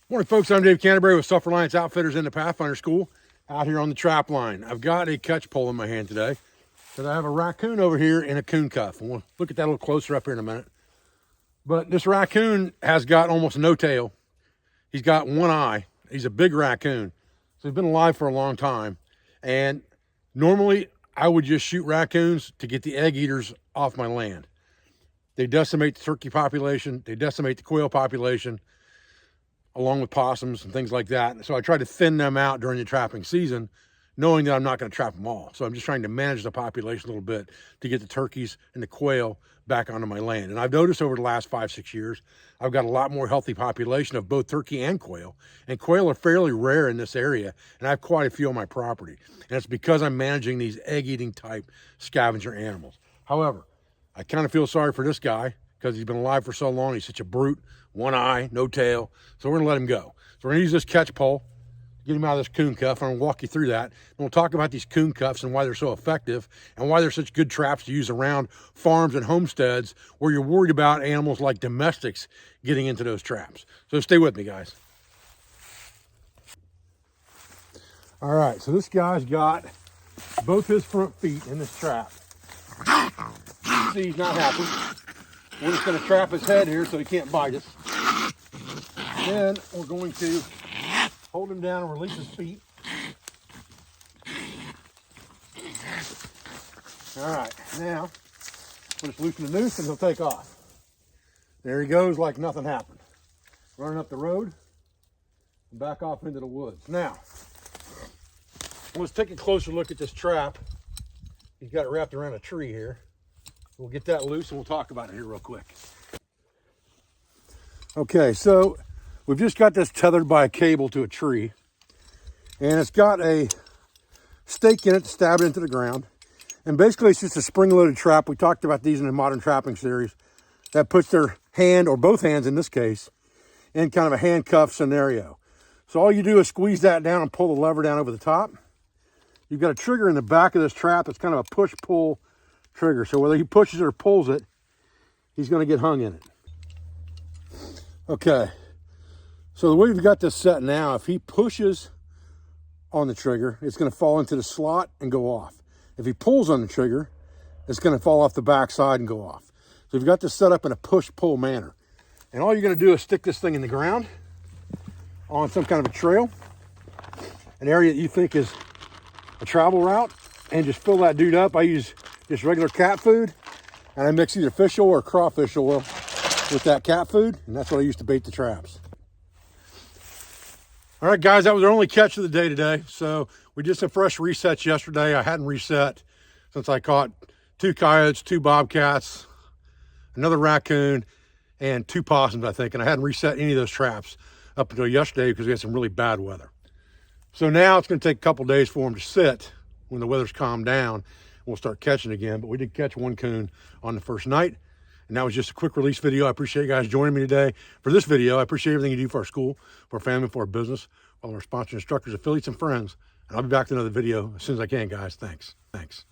Morning, folks. I'm Dave Canterbury with Self-Reliance Outfitters in the Pathfinder School out here on the trap line. I've got a catch pole in my hand today because I have a raccoon over here in a coon cuff. And we'll look at that a little closer up here in a minute. But this raccoon has got almost no tail. He's got one eye. He's a big raccoon. So he's been alive for a long time. And normally I would just shoot raccoons to get the egg eaters off my land. They decimate the turkey population. They decimate the quail population, along with possums and things like that. So I try to thin them out during the trapping season, knowing that I'm not going to trap them all. So I'm just trying to manage the population a little bit to get the turkeys and the quail back onto my land. And I've noticed over the last 5-6 years, I've got a lot more healthy population of both turkey and quail. And quail are fairly rare in this area, and I have quite a few on my property. And it's because I'm managing these egg-eating type scavenger animals. However, I kind of feel sorry for this guy because he's been alive for so long. He's such a brute, one eye, no tail. So we're gonna let him go. So we're gonna use this catch pole, get him out of this coon cuff. I'm gonna walk you through that. And we'll talk about these coon cuffs and why they're so effective and why they're such good traps to use around farms and homesteads where you're worried about animals like domestics getting into those traps. So stay with me, guys. All right, so this guy's got both his front feet in this trap. See, he's not happy. We're just going to trap his head here so he can't bite us. Then we're going to hold him down and release his feet. All right, now we'll just loosen the noose and he'll take off. There he goes like nothing happened. Running up the road and back off into the woods. Now, let's take a closer look at this trap. He's got it wrapped around a tree here. We'll get that loose and we'll talk about it here real quick. Okay, so we've just got this tethered by a cable to a tree, and it's got a stake in it to stab it into the ground. And basically it's just a spring-loaded trap. We talked about these in the modern trapping series that puts their hand, or both hands in this case, in kind of a handcuff scenario. So all you do is squeeze that down and pull the lever down over the top. You've got a trigger in the back of this trap. It's kind of a push-pull trigger. So whether he pushes it or pulls it, he's going to get hung in it. Okay. So the way we've got this set now, if he pushes on the trigger, it's going to fall into the slot and go off. If he pulls on the trigger, it's going to fall off the back side and go off. So we've got this set up in a push-pull manner. And all you're going to do is stick this thing in the ground on some kind of a trail, an area that you think is a travel route, and just fill that dude up. I use just regular cat food, and I mix either fish oil or crawfish oil with that cat food, and that's what I use to bait the traps. All right, guys, that was our only catch of the day today. So we did some fresh resets yesterday. I hadn't reset since I caught 2 coyotes, 2 bobcats, another raccoon, and 2 possums, I think, and I hadn't reset any of those traps up until yesterday because we had some really bad weather. So now it's going to take a couple days for them to sit when the weather's calmed down. We'll start catching again, but we did catch 1 coon on the first night, and that was just a quick release video. I appreciate you guys joining me today for this video. I appreciate everything you do for our school, for our family, for our business, all our sponsors, instructors, affiliates, and friends. And I'll be back to another video as soon as I can, guys. Thanks.